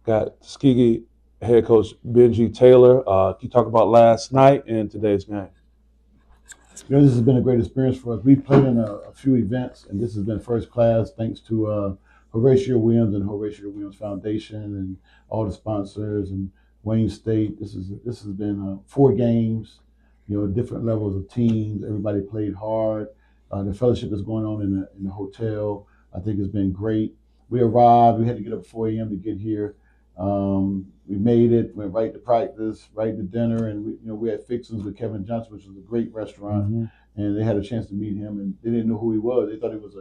Got Tuskegee head coach Benji Taylor. Can you talk about last night and today's game? This has been a great experience for us. We've played in a few events, and this has been first class thanks to Horatio Williams and Horatio Williams Foundation and all the sponsors and Wayne State. This has been 4 games, different levels of teams. Everybody played hard. The fellowship is going on in the hotel. I think it's been great. We arrived. We had to get up at 4 a.m. to get here. We made it, went right to practice, right to dinner, and we had fixings with Kevin Johnson, which was a great restaurant, and they had a chance to meet him, and they didn't know who he was. They thought he was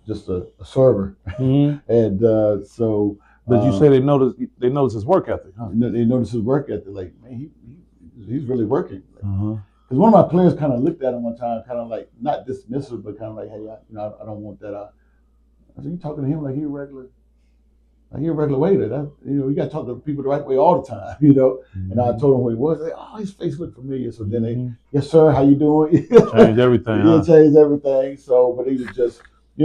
just a server, and so. But you say they noticed his work ethic, huh? They noticed his work ethic. Like, man, he's really working. Because one of my players kind of looked at him one time, kind of like not dismissive, but kind of like, hey, I don't want that. I said, you talking to him like he a regular. Like you're a regular waiter. You got to talk to people the right way all the time, And I told him who he was. Like, oh, his face looked familiar. So then they, yes, sir, how you doing? Changed everything. Changed everything. So, but he was just, we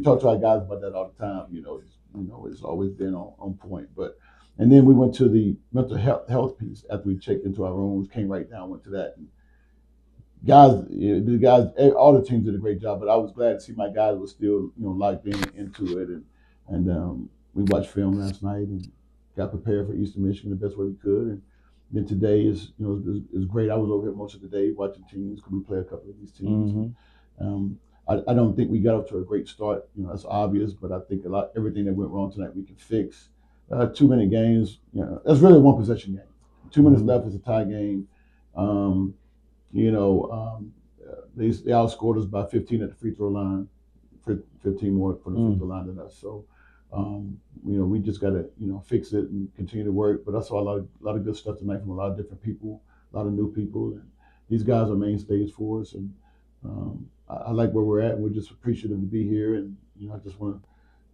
talk to our guys about that all the time. It's always been on point. But and then we went to the mental health piece after we checked into our rooms, came right down, went to that. And the guys, all the teams did a great job. But I was glad to see my guys were still, locked into it and. We watched film last night and got prepared for Eastern Michigan the best way we could. And then today is great. I was over here most of the day watching teams because we play a couple of these teams. I don't think we got off to a great start. That's obvious, but I think everything that went wrong tonight we can fix. 2-minute games, that's really a 1-possession game. 2 minutes left is a tie game. They outscored us by 15 at the free throw line, 15 more for the free throw line than us. So. We just got to, fix it and continue to work. But I saw a lot of good stuff tonight from a lot of different people, a lot of new people, and these guys are mainstays for us. And I like where we're at, and we're just appreciative to be here. And I just want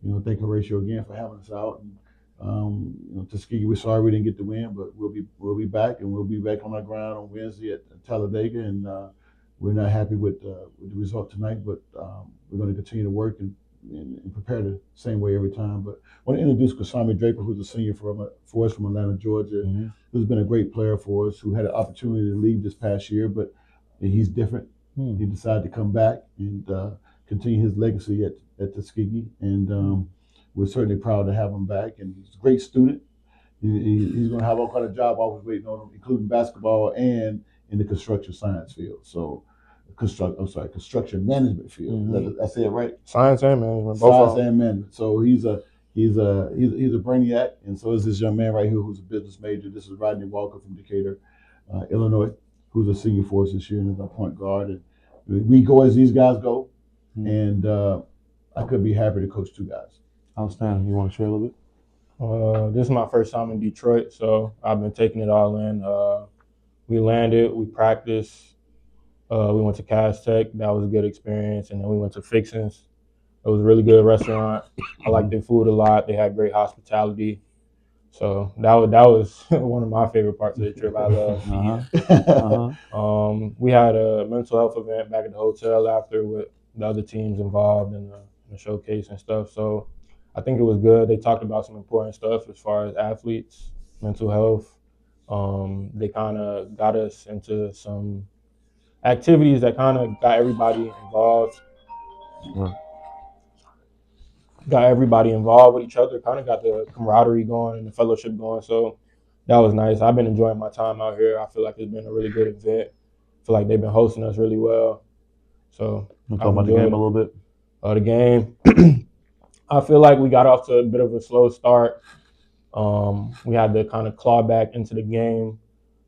to, thank Horatio again for having us out. And Tuskegee, we're sorry we didn't get the win, but we'll be back, and we'll be back on our ground on Wednesday at Talladega. And we're not happy with the result tonight, but we're going to continue to work and prepare the same way every time. But I want to introduce Kasami Draper, who's a senior for us from Atlanta, Georgia, who's been a great player for us, who had an opportunity to leave this past year, but he's different. He decided to come back and continue his legacy at Tuskegee, and we're certainly proud to have him back. And he's a great student. He's going to have all kind of job offers waiting on him, including basketball and in the construction science field. So. Construction management field. Did I say it right? Science and management. Science and management. So he's a brainiac, and so is this young man right here who's a business major. This is Rodney Walker from Decatur, Illinois, who's a senior for us this year and is our point guard. And we go as these guys go, and I could be happy to coach 2 guys. Outstanding. You want to share a little bit? This is my first time in Detroit, so I've been taking it all in. We landed, we practiced. We went to Cass Tech. That was a good experience. And then we went to Fixins. It was a really good restaurant. I liked their food a lot. They had great hospitality. So that was one of my favorite parts of the trip. I love. We had a mental health event back at the hotel after with the other teams involved in the showcase and stuff. So I think it was good. They talked about some important stuff as far as athletes, mental health. They kind of got us into some activities that kind of got everybody involved. Got everybody involved with each other, kind of got the camaraderie going and the fellowship going. So that was nice. I've been enjoying my time out here. I feel like it's been a really good event. I feel like they've been hosting us really well. So we'll talk about the game a little bit. The game, I feel like we got off to a bit of a slow start. We had to kind of claw back into the game.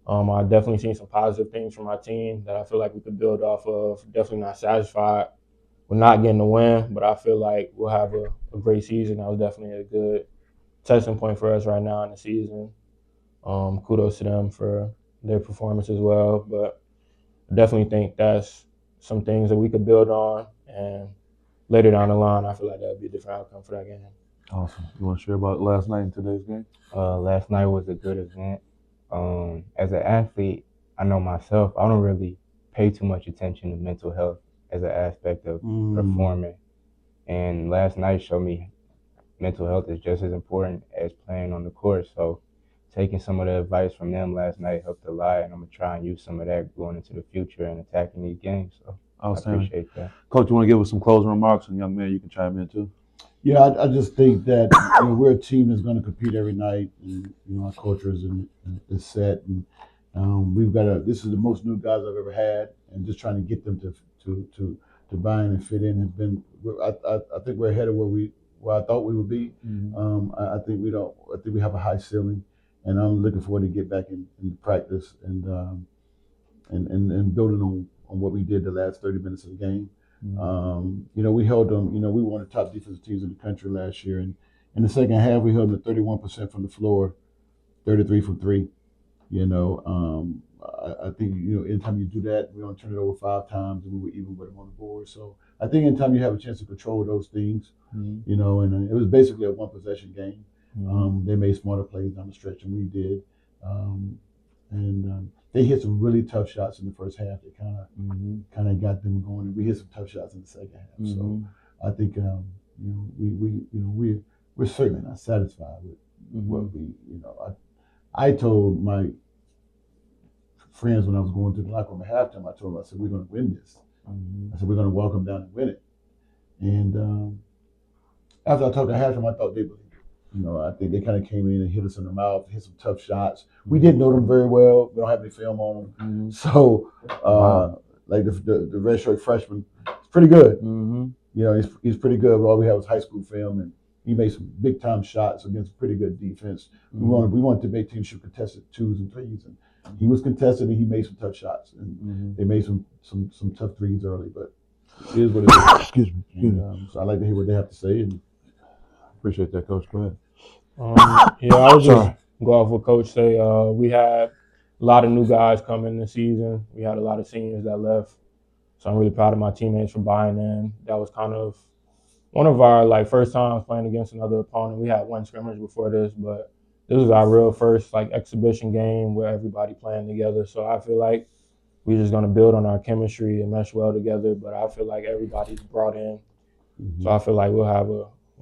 I definitely seen some positive things from my team that I feel like we could build off of. Definitely not satisfied with not getting the win, but I feel like we'll have a great season. That was definitely a good testing point for us right now in the season. Kudos to them for their performance as well. But I definitely think that's some things that we could build on. And later down the line, I feel like that would be a different outcome for that game. Awesome. You want to share about last night and today's game? Last night was a good event. As an athlete, I know myself, I don't really pay too much attention to mental health as an aspect of performing. And last night showed me mental health is just as important as playing on the court. So taking some of the advice from them last night helped a lot, and I'm gonna try and use some of that going into the future and attacking these games. So I appreciate that. Coach, you want to give us some closing remarks? And young man, you can chime in too. Yeah, I just think that we're a team that's going to compete every night, and our culture is set, and we've got this is the most new guys I've ever had, and just trying to get them to buy in and fit in has been. I think we're ahead of where I thought we would be. Mm-hmm. I think we have a high ceiling, and I'm looking forward to get back in practice and building on what we did the last 30 minutes of the game. Mm-hmm. We held them. We were one of the top defensive teams in the country last year, and in the second half we held them to 31% from the floor, 33 from three. I think anytime you do that, we don't turn it over 5 times, and we were even with them on the board. So I think anytime you have a chance to control those things, and it was basically a 1 possession game. They made smarter plays down the stretch than we did, and they hit some really tough shots in the first half. They kind of got them going, and we hit some tough shots in the second half. So I think we're certainly not satisfied with what we. I told my friends when I was going to the locker room at halftime, I told them, I said, we're going to win this. I said, we're going to walk them down and win it. And after I talked at halftime, I thought they believed it. I think they kind of came in and hit us in the mouth, hit some tough shots. We didn't know them very well. We don't have any film on them. So, like the redshirt freshman, it's pretty good. He's pretty good. But all we have is high school film, and he made some big time shots against pretty good defense. We wanted to make teams shoot contested 2s and 3s, and he was contested and he made some tough shots, and they made some tough 3s early. But it is what it is. Excuse me. And, so I like to hear what they have to say. And appreciate that, Coach. Go ahead. I would just go off what Coach say. We had a lot of new guys coming this season. We had a lot of seniors that left. So I'm really proud of my teammates for buying in. That was kind of one of our first times playing against another opponent. We had 1 scrimmage before this, but this was our real first exhibition game where everybody playing together. So I feel like we're just gonna build on our chemistry and mesh well together. But I feel like everybody's brought in, so I feel like we'll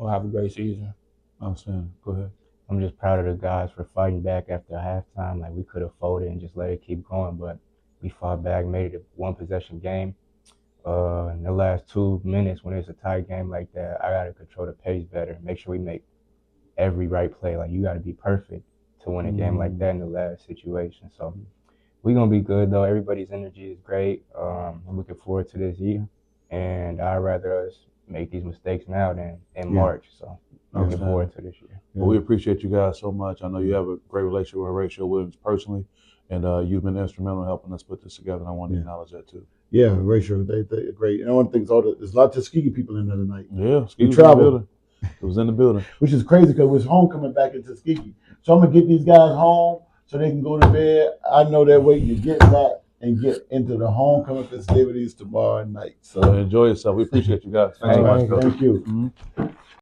have a great season. Outstanding. Go ahead. I'm just proud of the guys for fighting back after halftime. We could have folded and just let it keep going, but we fought back, made it a 1 possession game. In the last 2 minutes, when it's a tight game like that, I gotta control the pace better. Make sure we make every right play. You gotta be perfect to win a game like that in the last situation. So we're gonna be good though. Everybody's energy is great. I'm looking forward to this year, and I'd rather us make these mistakes now than in March. So I'm looking forward to this year. Well, we appreciate you guys so much. I know you have a great relationship with Horatio Williams personally, and you've been instrumental in helping us put this together, and I want to acknowledge that too. Yeah, Horatio, they're great. And one thing is, there's a lot of Tuskeege people in there tonight. Yeah, we traveled. It was in the building. Which is crazy because it was homecoming back in Tuskeege. So I'm going to get these guys home so they can go to bed. I know they're waiting to get back and get into the homecoming festivities tomorrow night. So enjoy yourself. We appreciate you guys. Thanks so much. Thank you.